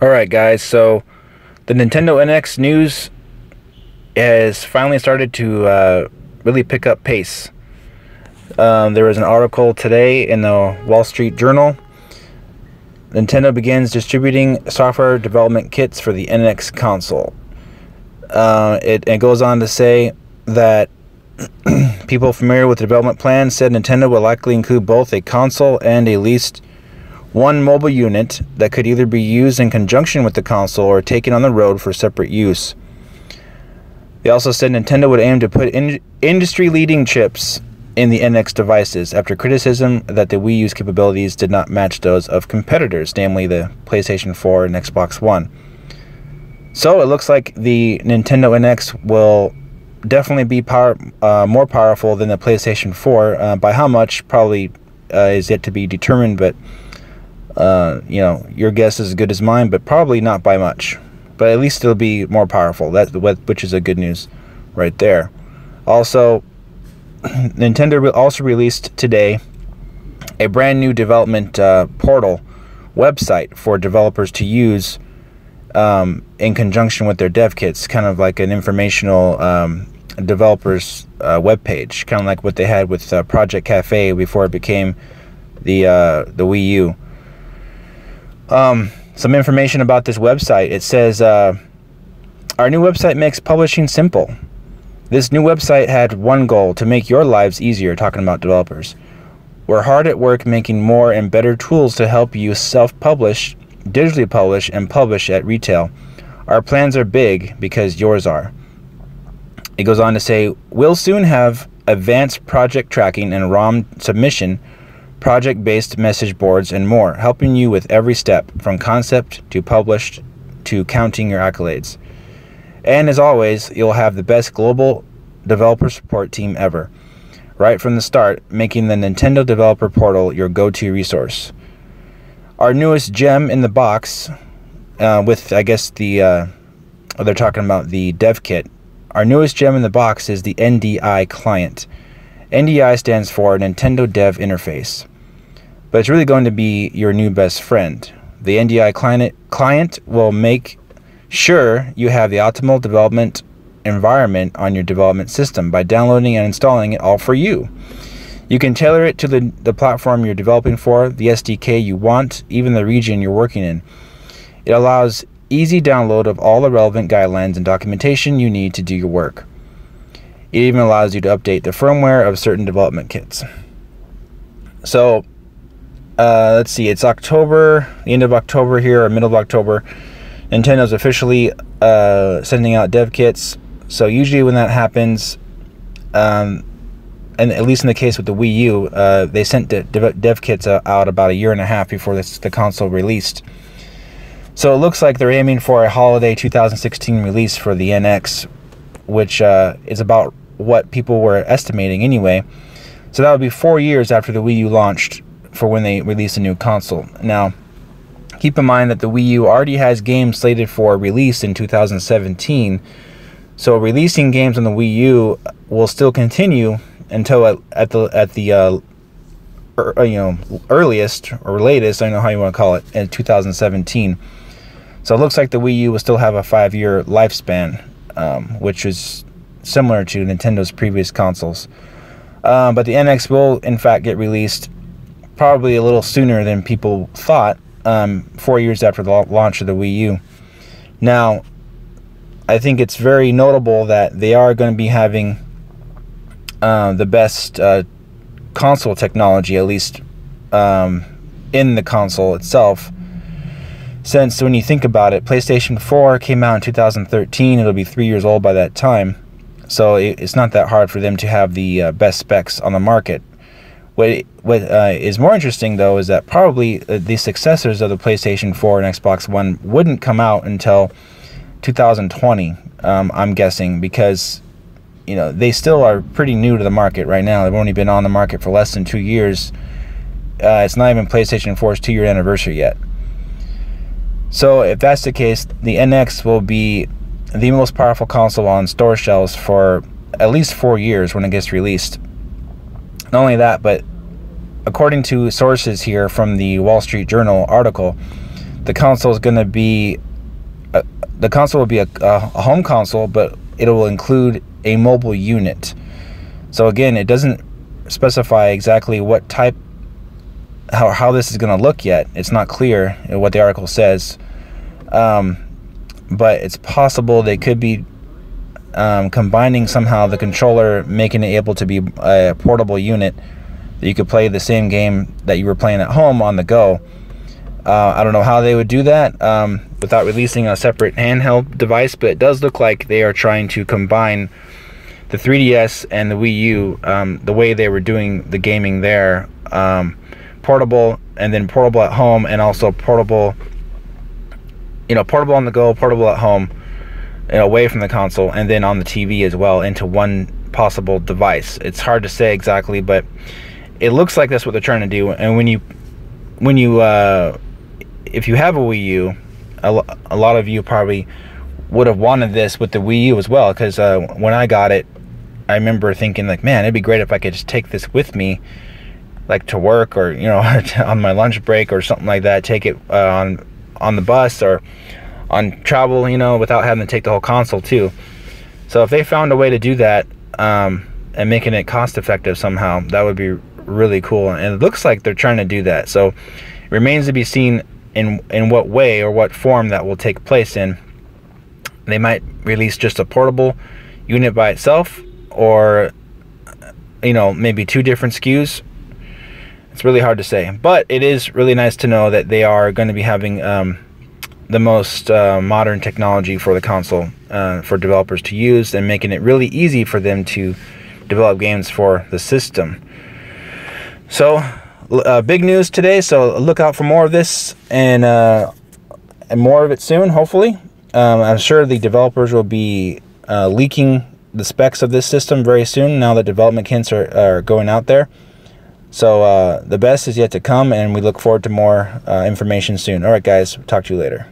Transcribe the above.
Alright guys, so the Nintendo NX news has finally started to really pick up pace. There was an article today in the Wall Street Journal. Nintendo begins distributing software development kits for the NX console. It goes on to say that people familiar with the development plan said Nintendo will likely include both a console and at least one mobile unit that could either be used in conjunction with the console or taken on the road for separate use. They also said Nintendo would aim to put industry-leading chips in the NX devices after criticism that the Wii U's capabilities did not match those of competitors, namely the PlayStation 4 and Xbox One. So it looks like the Nintendo NX will definitely be more powerful than the PlayStation 4. By how much probably is yet to be determined, but your guess is as good as mine, but probably not by much. But at least it'll be more powerful, which is a good news right there. Also, Nintendo also released today a brand new development portal website for developers to use in conjunction with their dev kits, kind of like an informational developers web page, kind of like what they had with Project Cafe before it became the Wii U. Some information about this website. It says, our new website makes publishing simple. This new website had one goal: to make your lives easier, talking about developers. We're hard at work making more and better tools to help you self-publish, digitally publish, and publish at retail. Our plans are big because yours are. It goes on to say, we'll soon have advanced project tracking and ROM submission, project-based message boards, and more, helping you with every step, from concept to published to counting your accolades. And as always, you'll have the best global developer support team ever, right from the start, making the Nintendo Developer Portal your go-to resource. Our newest gem in the box, with, I guess, they're talking about the dev kit. Our newest gem in the box is the NDI client. NDI stands for Nintendo Dev Interface, but it's really going to be your new best friend. The NDI client will make sure you have the optimal development environment on your development system by downloading and installing it all for you. You can tailor it to the platform you're developing for, the SDK you want, even the region you're working in. It allows easy download of all the relevant guidelines and documentation you need to do your work. It even allows you to update the firmware of certain development kits. So, let's see, it's October, the end of October here, or middle of October. Nintendo's officially sending out dev kits. So usually when that happens, and at least in the case with the Wii U, they sent dev kits out about a year and a half before the console released. So it looks like they're aiming for a holiday 2016 release for the NX, which is about what people were estimating anyway. So that would be 4 years after the Wii U launched for when they release a new console. Now, keep in mind that the Wii U already has games slated for release in 2017, so releasing games on the Wii U will still continue until at the earliest or latest, I don't know how you want to call it, in 2017. So it looks like the Wii U will still have a 5-year lifespan, which is similar to Nintendo's previous consoles. But the NX will, in fact, get released probably a little sooner than people thought, 4 years after the launch of the Wii U. Now, I think it's very notable that they are going to be having the best console technology, at least in the console itself. Since when you think about it, PlayStation 4 came out in 2013, it'll be 3 years old by that time. So it's not that hard for them to have the best specs on the market. What is more interesting, though, is that probably the successors of the PlayStation 4 and Xbox One wouldn't come out until 2020, I'm guessing, because they still are pretty new to the market right now. They've only been on the market for less than 2 years. It's not even PlayStation 4's 2-year anniversary yet. So if that's the case, the NX will be the most powerful console on store shelves for at least 4 years when it gets released. Not only that, but according to sources here from the Wall Street Journal article, the console is going to be the console will be a home console, but it will include a mobile unit. So again, it doesn't specify exactly what type, how this is going to look yet. It's not clear what the article says, but it's possible they could be combining somehow the controller, making it able to be a portable unit that you could play the same game that you were playing at home on the go. I don't know how they would do that without releasing a separate handheld device, but it does look like they are trying to combine the 3DS and the Wii U, the way they were doing the gaming there, portable, and then portable at home, and also portable, portable on the go, portable at home, away from the console, and then on the TV as well, into one possible device. It's hard to say exactly, but it looks like that's what they're trying to do. And when you if you have a Wii U, a lot of you probably would have wanted this with the Wii U as well, because when I got it, I remember thinking like, man, it'd be great if I could just take this with me, like to work, or on my lunch break or something like that, take it on the bus or on travel, without having to take the whole console too. So if they found a way to do that, and making it cost effective somehow, that would be really cool. And it looks like they're trying to do that. So it remains to be seen in what way or what form that will take place in. They might release just a portable unit by itself, or maybe two different SKUs. It's really hard to say, but it is really nice to know that they are going to be having the most modern technology for the console for developers to use, and making it really easy for them to develop games for the system. So big news today, so look out for more of this, and more of it soon, hopefully. I'm sure the developers will be leaking the specs of this system very soon, now that development kits are going out there. So the best is yet to come, and we look forward to more information soon. Alright guys, talk to you later.